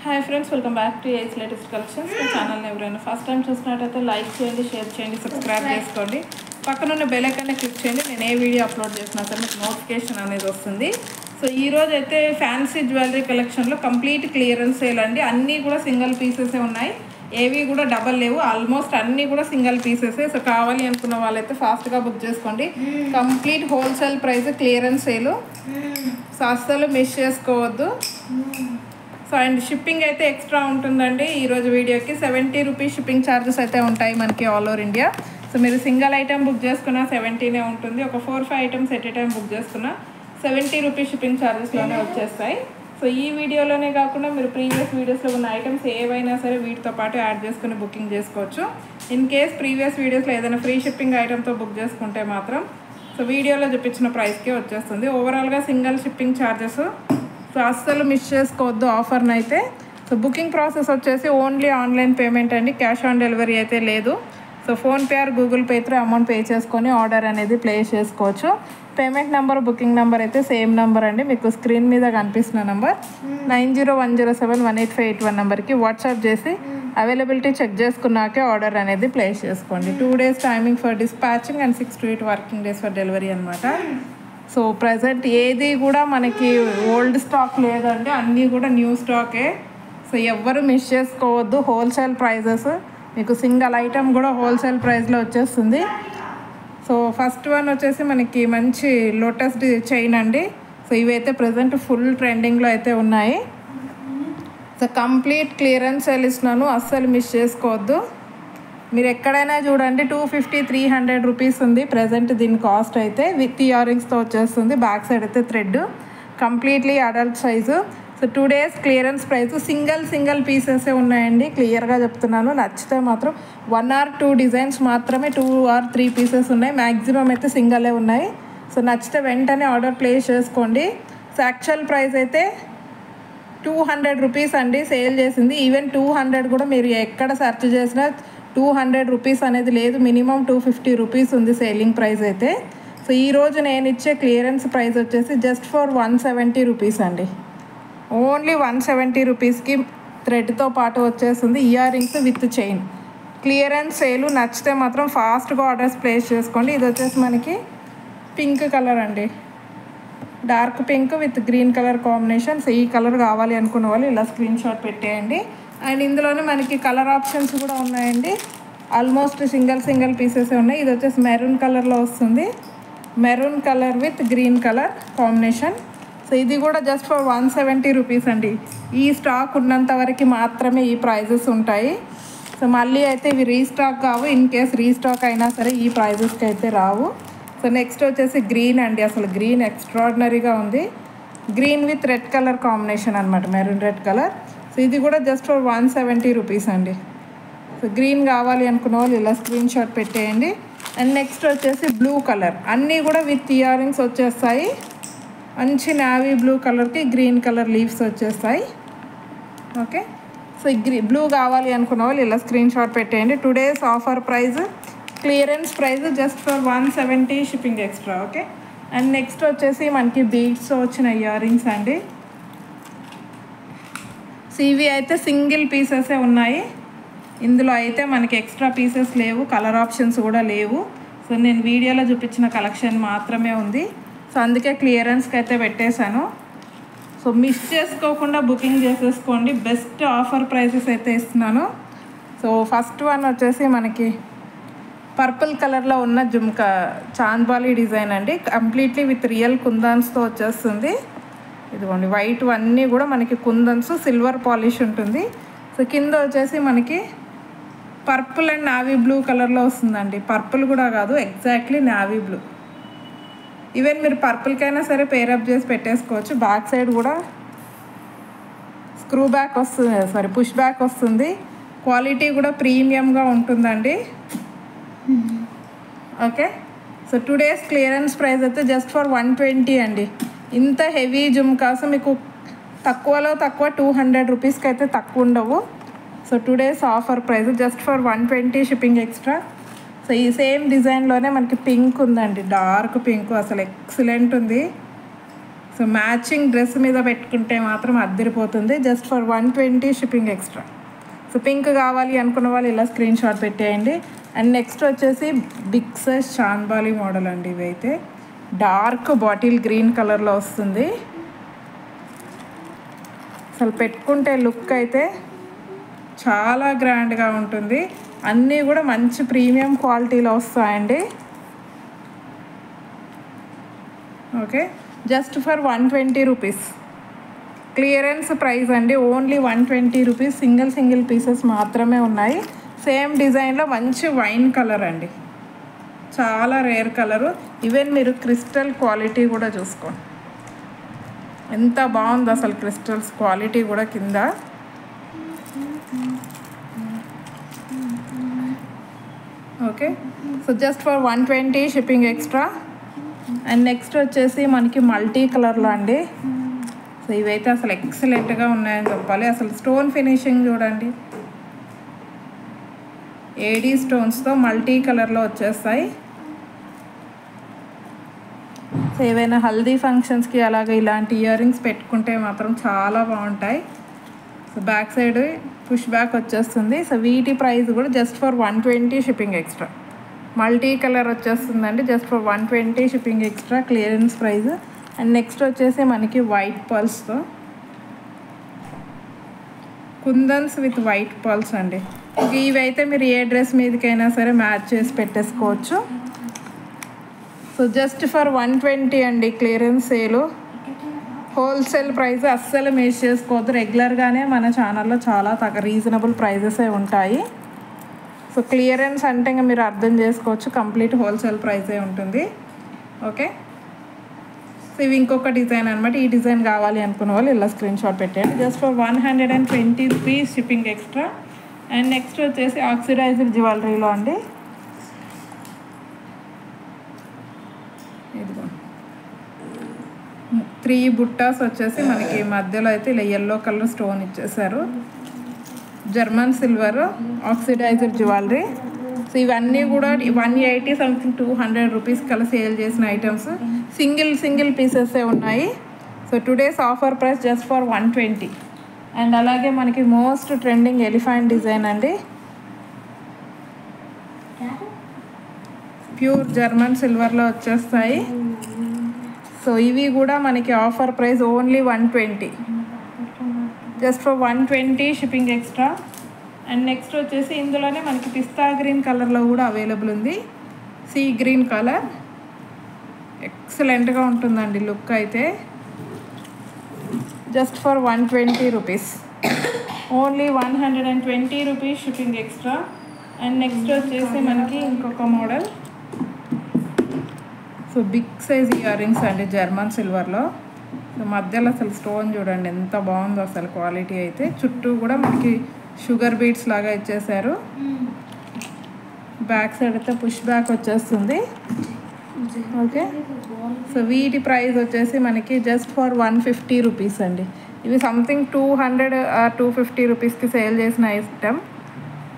Hi friends, welcome back to age latest collections. మా ఛానల్ని ఎవరైనా ఫస్ట్ టైం చూసినట్టయితే లైక్ చేయండి, షేర్ చేయండి, సబ్స్క్రైబ్ చేసుకోండి. పక్కనున్న బెల్ ఐకాన్ని క్లిక్ చేయండి. నేను ఏ వీడియో అప్లోడ్ చేసినా సరే మీకు నోటిఫికేషన్ అనేది వస్తుంది. సో ఈరోజు అయితే ఫ్యాన్సీ జ్యువెలరీ కలెక్షన్లో కంప్లీట్ క్లియరెన్స్ సేల్ అండి. అన్నీ కూడా సింగిల్ పీసెసే ఉన్నాయి, ఏవి కూడా డబల్ లేవు. ఆల్మోస్ట్ అన్నీ కూడా సింగిల్ పీసెసే. సో కావాలి అనుకున్న వాళ్ళైతే ఫాస్ట్గా బుక్ చేసుకోండి. Complete wholesale price clearance sale. So అస్సలు మిస్ చేసుకోవద్దు. సో అండ్ షిప్పింగ్ అయితే ఎక్స్ట్రా ఉంటుందండి. ఈరోజు వీడియోకి 70 రూపీస్ షిప్పింగ్ ఛార్జెస్ అయితే ఉంటాయి మనకి ఆల్ ఓవర్ ఇండియా. సో మీరు సింగిల్ ఐటెం బుక్ చేసుకున్న 70నే ఉంటుంది. ఒక 4-5 items at a time book చేసుకున్న 70 రూపీస్ షిప్పింగ్ ఛార్జెస్లోనే వచ్చేస్తాయి. సో ఈ వీడియోలోనే కాకుండా మీరు ప్రీవియస్ వీడియోస్లో ఉన్న ఐటమ్స్ ఏవైనా సరే వీటితో పాటు యాడ్ చేసుకుని బుకింగ్ చేసుకోవచ్చు. ఇన్ కేస్ ప్రీవియస్ వీడియోస్లో ఏదైనా ఫ్రీ షిప్పింగ్ ఐటమ్తో బుక్ చేసుకుంటే మాత్రం సో వీడియోలో చూపించిన ప్రైస్కే వచ్చేస్తుంది. ఓవరాల్గా సింగిల్ షిప్పింగ్ ఛార్జెస్. సో అస్సలు మిస్ చేసుకోవద్దు ఆఫర్ని అయితే. సో బుకింగ్ ప్రాసెస్ వచ్చేసి ఓన్లీ ఆన్లైన్ పేమెంట్ అండి, క్యాష్ ఆన్ డెలివరీ అయితే లేదు. So PhonePe are Google pay through amount pay చేసుకొని ఆర్డర్ అనేది ప్లేస్ చేసుకోవచ్చు. పేమెంట్ నెంబర్, బుకింగ్ నెంబర్ అయితే సేమ్ నెంబర్ అండి. మీకు స్క్రీన్ మీద కనిపిస్తున్న నెంబర్ 9010718581 నెంబర్కి వాట్సాప్ చేసి అవైలబిలిటీ చెక్ చేసుకున్నాకే ఆర్డర్ అనేది ప్లేస్ చేసుకోండి. 2 days timing for dispatching and 6 to 8 working days for delivery అనమాట. సో ప్రజెంట్ ఏది కూడా మనకి ఓల్డ్ స్టాక్ లేదండి, అన్నీ కూడా న్యూ స్టాకే. సో ఎవ్వరు మిస్ చేసుకోవద్దు. హోల్సేల్ ప్రైజెస్, మీకు సింగిల్ ఐటమ్ కూడా హోల్సేల్ ప్రైస్లో వచ్చేస్తుంది. సో ఫస్ట్ వన్ వచ్చేసి మనకి మంచి లోటస్ చైన్ అండి. సో ఇవైతే ప్రజెంట్ ఫుల్ ట్రెండింగ్లో అయితే ఉన్నాయి. సో కంప్లీట్ క్లియరెన్స్ సేల్ ఇస్తున్నాను, అస్సలు మిస్ చేసుకోవద్దు. మీరు ఎక్కడైనా చూడండి 250-300 రూపీస్ ఉంది ప్రజెంట్ దీని కాస్ట్ అయితే. విత్ ఇయర్ రింగ్స్తో వచ్చేస్తుంది. బ్యాక్ సైడ్ అయితే thread, completely adult size. So 2 days clearance price. Single పీసెసే ఉన్నాయండి, క్లియర్గా చెప్తున్నాను. నచ్చితే మాత్రం 1 or 2 డిజైన్స్ మాత్రమే, 2 or 3 పీసెస్ ఉన్నాయి. మ్యాక్సిమం అయితే సింగలే ఉన్నాయి. సో నచ్చితే వెంటనే ఆర్డర్ ప్లేస్ చేసుకోండి. సో యాక్చువల్ ప్రైస్ అయితే 200 రూపీస్ అండి సేల్ చేసింది. ఈవెన్ 200 కూడా మీరు ఎక్కడ సెర్చ్ చేసినా 200 రూపీస్ అనేది లేదు. మినిమం 250 రూపీస్ ఉంది సేలింగ్ ప్రైస్ అయితే. సో ఈరోజు నేను ఇచ్చే క్లియరెన్స్ ప్రైస్ వచ్చేసి జస్ట్ ఫర్ 170 రూపీస్ అండి. ఓన్లీ 170 రూపీస్కి థ్రెడ్తో పాటు వచ్చేస్తుంది, ear rings with chain. Clearance sale. నచ్చితే మాత్రం ఫాస్ట్గా ఆర్డర్స్ ప్లేస్ చేసుకోండి. ఇది వచ్చేసి మనకి పింక్ కలర్ అండి, dark pink with green colour combination. So ఈ కలర్ కావాలి అనుకున్న వాళ్ళు ఇలా స్క్రీన్ షాట్ పెట్టేయండి. అండ్ ఇందులోనే మనకి కలర్ ఆప్షన్స్ కూడా ఉన్నాయండి. ఆల్మోస్ట్ సింగిల్ పీసెస్ ఉన్నాయి. ఇది వచ్చేసి మెరూన్ కలర్లో వస్తుంది, maroon colour with green colour combination. So ఇది కూడా జస్ట్ ఫర్ 170 రూపీస్ అండి. ఈ స్టాక్ ఉన్నంత వరకు మాత్రమే ఈ ప్రైజెస్ ఉంటాయి. సో మళ్ళీ అయితే ఇవి రీస్టాక్ కావు. ఇన్ కేస్ రీస్టాక్ అయినా సరే ఈ ప్రైజెస్కి అయితే రావు. సో నెక్స్ట్ వచ్చేసి గ్రీన్ అండి. అసలు గ్రీన్ ఎక్స్ట్రాడినరీగా ఉంది. Green with red colour combination అనమాట, మెరూన్ రెడ్ కలర్. సో ఇది కూడా జస్ట్ ఫర్ 170 రూపీస్ అండి. సో గ్రీన్ కావాలి అనుకున్న వాళ్ళు ఇలా స్క్రీన్ షాట్ పెట్టేయండి. అండ్ నెక్స్ట్ వచ్చేసి బ్లూ కలర్. అన్నీ కూడా విత్ ఇయర్ రింగ్స్ వచ్చేస్తాయి. మంచి నావీ బ్లూ కలర్కి గ్రీన్ కలర్ లీవ్స్ వచ్చేస్తాయి. ఓకే. సో బ్లూ కావాలి అనుకున్న వాళ్ళు ఇలా స్క్రీన్ షాట్ పెట్టేయండి. 2 days offer price, clearance price just for 170 shipping extra. Okay. And next వచ్చేసి మనకి బీడ్స్ వచ్చిన ఇయర్ రింగ్స్ అండి. సో ఇవి అయితే సింగిల్ పీసెసే ఉన్నాయి. ఇందులో అయితే మనకి ఎక్స్ట్రా పీసెస్ లేవు, కలర్ ఆప్షన్స్ కూడా లేవు. సో నేను వీడియోలో చూపించిన కలెక్షన్ మాత్రమే ఉంది. సో అందుకే క్లియరెన్స్కి అయితే పెట్టేశాను. సో మిస్ చేసుకోకుండా బుకింగ్ చేసేసుకోండి. బెస్ట్ ఆఫర్ ప్రైసెస్ అయితే ఇస్తున్నాను. సో ఫస్ట్ వన్ వచ్చేసి మనకి పర్పుల్ కలర్లో ఉన్న జుమ్కా చాంద్బాలి డిజైన్ అండి. కంప్లీట్లీ విత్ రియల్ కుందన్స్తో వచ్చేస్తుంది. ఇదిగోండి వైట్ అన్నీ కూడా మనకి కుందన్స్, సిల్వర్ పాలిష్ ఉంటుంది. సో కింద వచ్చేసి మనకి పర్పుల్ అండ్ నావీ బ్లూ కలర్లో వస్తుందండి. పర్పుల్ కూడా కాదు, ఎగ్జాక్ట్లీ నావీ బ్లూ. ఈవెన్ మీరు పర్పుల్కైనా సరే పేరప్ చేసి పెట్టేసుకోవచ్చు. బ్యాక్ సైడ్ కూడా స్క్రూ బ్యాక్ వస్తుంది, సారీ పుష్ బ్యాక్ వస్తుంది. క్వాలిటీ కూడా ప్రీమియంగా ఉంటుందండి. Okay. So 2 days clearance price అయితే జస్ట్ ఫర్ 120 అండి. ఇంత హెవీ జుమ్కాస్ మీకు తక్కువలో తక్కువ 200 రూపీస్కి అయితే తక్కువ ఉండవు. So 2 days offer price just for 120 shipping extra. So ఈ సేమ్ డిజైన్లోనే మనకి పింక్ ఉందండి, డార్క్ పింక్. అసలు ఎక్సలెంట్ ఉంది. సో మ్యాచింగ్ డ్రెస్ మీద పెట్టుకుంటే మాత్రం అద్దరిపోతుంది. Just for 120 shipping extra. So pink కావాలి అనుకున్న వాళ్ళు ఇలా స్క్రీన్ షాట్ పెట్టేయండి. అండ్ నెక్స్ట్ వచ్చేసి బిగ్ సైజ్ చాంద్బాలి మోడల్ అండి. ఇవైతే డార్క్ బాటిల్ గ్రీన్ కలర్లో వస్తుంది. అసలు పెట్టుకుంటే లుక్ అయితే చాలా గ్రాండ్గా ఉంటుంది. అన్నీ కూడా మంచి ప్రీమియం క్వాలిటీలో వస్తాయండి. Okay, just for 120 rupees clearance price అండి. Only 120 rupees. సింగిల్ పీసెస్ మాత్రమే ఉన్నాయి. సేమ్ డిజైన్లో మంచి వైన్ కలర్ అండి, చాలా రేర్ కలరు. ఈవెన్ మీరు క్రిస్టల్ క్వాలిటీ కూడా చూసుకోండి, ఎంత బాగుంది అసలు. క్రిస్టల్స్ క్వాలిటీ కూడా కింద. Okay, so just for 120 shipping extra. And next వచ్చేసి మనకి మల్టీ కలర్లో అండి. సో ఇవైతే అసలు ఎక్సలెంట్గా ఉన్నాయని చెప్పాలి. అసలు స్టోన్ ఫినిషింగ్ చూడండి, ఏడీ స్టోన్స్తో మల్టీ కలర్లో వచ్చేస్తాయి. సో ఏవైనా హల్దీ ఫంక్షన్స్కి అలాగే ఇలాంటి ఇయర్ రింగ్స్ పెట్టుకుంటే మాత్రం చాలా బాగుంటాయి. So back side push back వచ్చేస్తుంది. సో వీటి ప్రైస్ కూడా just for 120 shipping extra. Multi colour వచ్చేస్తుందండి, just for 120 shipping extra clearance price. And next వచ్చేసి మనకి వైట్ పర్ల్స్తో కుందన్స్ విత్ వైట్ పర్ల్స్ అండి. ఇవైతే మీరు ఏ డ్రెస్ మీదకైనా సరే మ్యాచ్ చేసి పెట్టేసుకోవచ్చు. సో జస్ట్ ఫర్ 120 అండి క్లియరెన్స్ సేలు. హోల్సేల్ ప్రైస్ అస్సలు మిస్ చేసుకోవద్దు. రెగ్యులర్గానే మన ఛానల్లో చాలా రీజనబుల్ ప్రైజెసే ఉంటాయి. సో క్లియరెన్స్ అంటే ఇంకా మీరు అర్థం చేసుకోవచ్చు, కంప్లీట్ హోల్సేల్ ప్రైజే ఉంటుంది. ఓకే, సో ఇవి ఇంకొక డిజైన్ అనమాట. ఈ డిజైన్ కావాలి అనుకున్న వాళ్ళు ఇలా స్క్రీన్ షాట్ పెట్టండి. Just for 120 rupees shipping extra. And next వచ్చేసి ఆక్సిడైజ్డ్ జ్యువెలరీలో అండి. ఇదిగో 3 బుట్టాస్ వచ్చేసి మనకి మధ్యలో అయితే ఇలా ఎల్లో కలర్ స్టోన్ ఇచ్చేసారు. German silver oxidised jewellery. So ఇవన్నీ కూడా 180 సంథింగ్ 200 రూపీస్ కల్లా సేల్ చేసిన ఐటమ్స్. సింగిల్ పీసెసే ఉన్నాయి. So today's offer price just for 120. And అలాగే మనకి మోస్ట్ ట్రెండింగ్ ఎలిఫెంట్ డిజైన్ అండి. ప్యూర్ జర్మన్ సిల్వర్లో వచ్చేస్తాయి. సో ఇవి కూడా మనకి offer price only 120, just for 120 shipping extra. And next వచ్చేసి ఇందులోనే మనకి పిస్తా గ్రీన్ కలర్లో కూడా అవైలబుల్ ఉంది. సీ గ్రీన్ కలర్ ఎక్సలెంట్గా ఉంటుందండి లుక్ అయితే. Just for 120 rupees, only 120 rupees shipping extra. And next వచ్చేసి మనకి ఇంకొక model. So big size ear rings అండి జర్మన్ సిల్వర్లో. సో మధ్యలో అసలు స్టోన్ చూడండి ఎంత బాగుందో అసలు క్వాలిటీ అయితే. చుట్టూ కూడా మనకి షుగర్ బీట్స్ లాగా ఇచ్చేసారు. బ్యాక్ సైడ్ అయితే పుష్ బ్యాక్ వచ్చేస్తుంది. ఓకే, సో వీటి ప్రైస్ వచ్చేసి మనకి జస్ట్ ఫర్ 150 రూపీస్ అండి. ఇవి సంథింగ్ 200 or 250 రూపీస్కి సేల్ చేసిన item.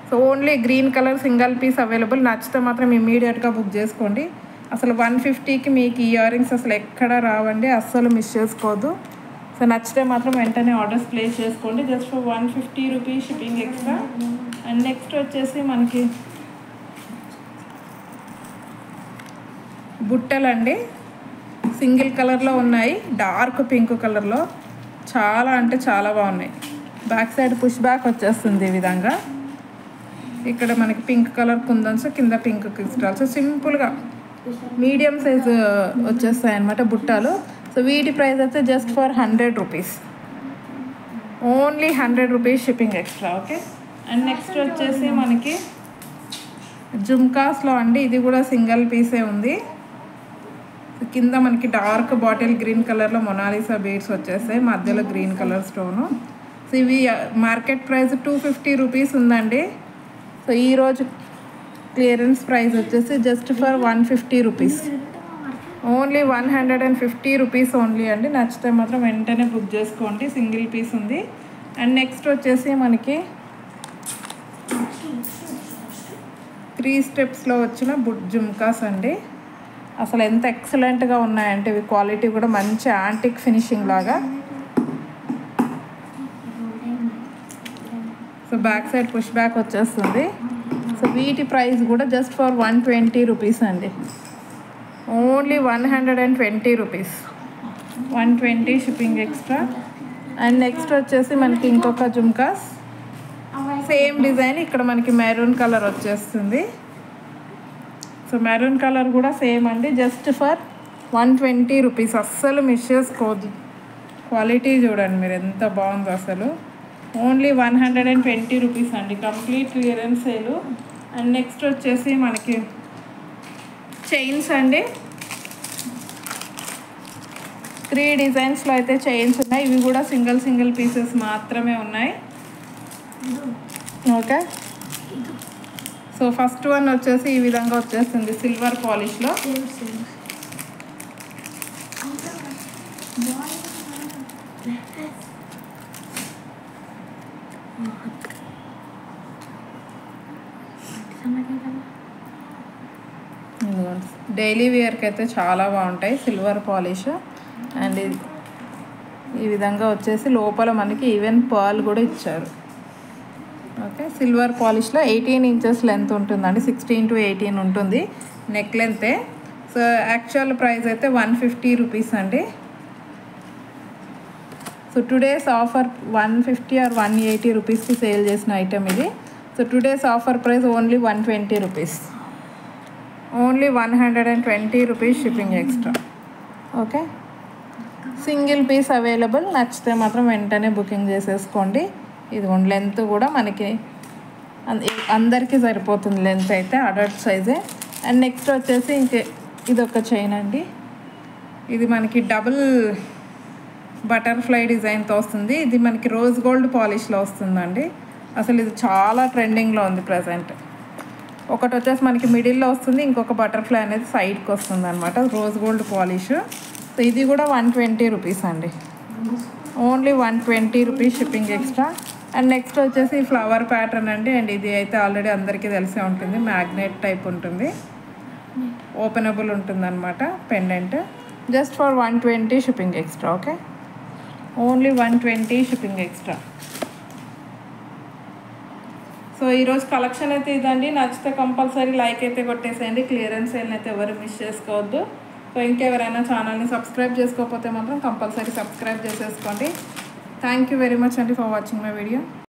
So only green colour single piece available. నచ్చితే మాత్రం ఇమీడియట్గా బుక్ చేసుకోండి. అసలు 150కి మీకు ఈ ఇయర్ రింగ్స్ అసలు ఎక్కడ రావండి, అస్సలు మిస్ చేసుకోవద్దు. సో నచ్చితే మాత్రం వెంటనే ఆర్డర్స్ ప్లేస్ చేసుకోండి. Just for 150 rupees shipping extra. And next వచ్చేసి మనకి బుట్టలండి, సింగిల్ కలర్లో ఉన్నాయి, డార్క్ పింక్ కలర్లో. చాలా అంటే చాలా బాగున్నాయి. బ్యాక్ సైడ్ పుష్ బ్యాక్ వచ్చేస్తుంది ఈ విధంగా. ఇక్కడ మనకి పింక్ కలర్ కుందన్స్, కింద పింక్ క్రిస్టల్స్, సింపుల్గా మీడియం సైజ్ వచ్చేస్తాయి అన్నమాట బుట్టాలు. సో వీటి ప్రైస్ అయితే just for 100 rupees, only 100 rupees shipping extra. Okay, and next వచ్చేసి మనకి జుమ్కాస్లో అండి. ఇది కూడా సింగిల్ పీసే ఉంది. కింద మనకి డార్క్ బాటిల్ గ్రీన్ కలర్లో మొనాలిసా బీడ్స్ వచ్చేస్తాయి, మధ్యలో గ్రీన్ కలర్ స్టోను. సో ఇవి మార్కెట్ ప్రైస్ 250 రూపీస్ ఉందండి. సో ఈరోజు క్లియరెన్స్ ప్రైస్ వచ్చేసి just for 150 rupees, only 150 rupees only అండి. నచ్చితే మాత్రం వెంటనే బుక్ చేసుకోండి, సింగిల్ పీస్ ఉంది. అండ్ నెక్స్ట్ వచ్చేసి మనకి 3 స్టెప్స్లో వచ్చిన జుమ్కాస్ అండి. అసలు ఎంత ఎక్సలెంట్గా ఉన్నాయంటే ఇవి క్వాలిటీ కూడా మంచి యాంటిక్ ఫినిషింగ్ లాగా. So back side push back వచ్చేస్తుంది. సో వీటి ప్రైస్ కూడా జస్ట్ ఫర్ 120 రూపీస్ అండి, only 120 rupees, 120 shipping extra. And next వచ్చేసి మనకి ఇంకొక జుమ్కాస్ సేమ్ డిజైన్, ఇక్కడ మనకి మెరూన్ కలర్ వచ్చేస్తుంది. సో మెరూన్ కలర్ కూడా సేమ్ అండి, జస్ట్ ఫర్ 120 రూపీస్. అస్సలు మిస్ చేసుకోవద్దు, క్వాలిటీ చూడండి మీరు ఎంత బాగుందో అసలు. ఓన్లీ 120 రూపీస్ అండి, complete clearance sale. And next వచ్చేసి మనకి చైన్స్ అండి, 3 డిజైన్స్లో అయితే చైన్స్ ఉన్నాయి. ఇవి కూడా సింగిల్ పీసెస్ మాత్రమే ఉన్నాయి. ఓకే, సో ఫస్ట్ వన్ వచ్చేసి ఈ విధంగా వచ్చేస్తుంది సిల్వర్ పాలిష్లో. డైలీ వేర్కి అయితే చాలా బాగుంటాయి సిల్వర్ పాలిష్. అండ్ ఈ విధంగా వచ్చేసి లోపల మనకి ఈవెన్ పర్ల్ కూడా ఇచ్చారు. ఓకే, సిల్వర్ పాలిష్లో 18 ఇంచెస్ లెంత్ ఉంటుందండి, 16 to 18 ఉంటుంది నెక్ లెంతే. సో యాక్చువల్ ప్రైస్ అయితే 150 రూపీస్ అండి. సో టుడేస్ ఆఫర్ 150 or 180 రూపీస్కి సేల్ చేసిన ఐటమ్ ఇది. So today's offer price only 120 rupees, only 120 rupees shipping extra. Okay, single piece available, నచ్చితే మాత్రం వెంటనే బుకింగ్ చేసేసుకోండి. ఇది లెంత్ కూడా మనకి అందరికీ సరిపోతుంది లెంత్ అయితే, అడల్ట్ సైజే. అండ్ నెక్స్ట్ వచ్చేసి ఇది ఒక చైన్ అండి, ఇది మనకి డబుల్ బటర్ఫ్లై డిజైన్తో వస్తుంది. ఇది మనకి రోజ్ గోల్డ్ పాలిష్లో వస్తుందండి. అసలు ఇది చాలా ట్రెండింగ్లో ఉంది ప్రజెంట్. ఒకటి వచ్చేసి మనకి మిడిల్లో వస్తుంది, ఇంకొక బటర్ఫ్లై అనేది సైడ్కి వస్తుంది అనమాట, రోజ్ గోల్డ్ పాలిష్. సో ఇది కూడా 120 రూపీస్ అండి, only 120 rupees shipping extra. And next వచ్చేసి ఫ్లవర్ ప్యాటర్న్ అండి. అండ్ ఇది అయితే ఆల్రెడీ అందరికీ తెలిసే ఉంటుంది, మ్యాగ్నెట్ టైప్ ఉంటుంది, ఓపెనబుల్ ఉంటుంది అనమాట pendant. Just for 120 shipping extra. Okay, only 120 shipping extra. So ఈరోజు కలెక్షన్ అయితే ఇదండి, నచ్చితే కంపల్సరీ లైక్ అయితే కొట్టేసేయండి. క్లియరెన్స్ సేల్ని అయితే ఎవరు మిస్ చేసుకోవద్దు. సో ఇంకెవరైనా ఛానల్ని సబ్స్క్రైబ్ చేసుకోకపోతే మాత్రం కంపల్సరీ సబ్స్క్రైబ్ చేసేసుకోండి. థ్యాంక్ యూ వెరీ మచ్ అండి ఫర్ వాచింగ్ మై వీడియో.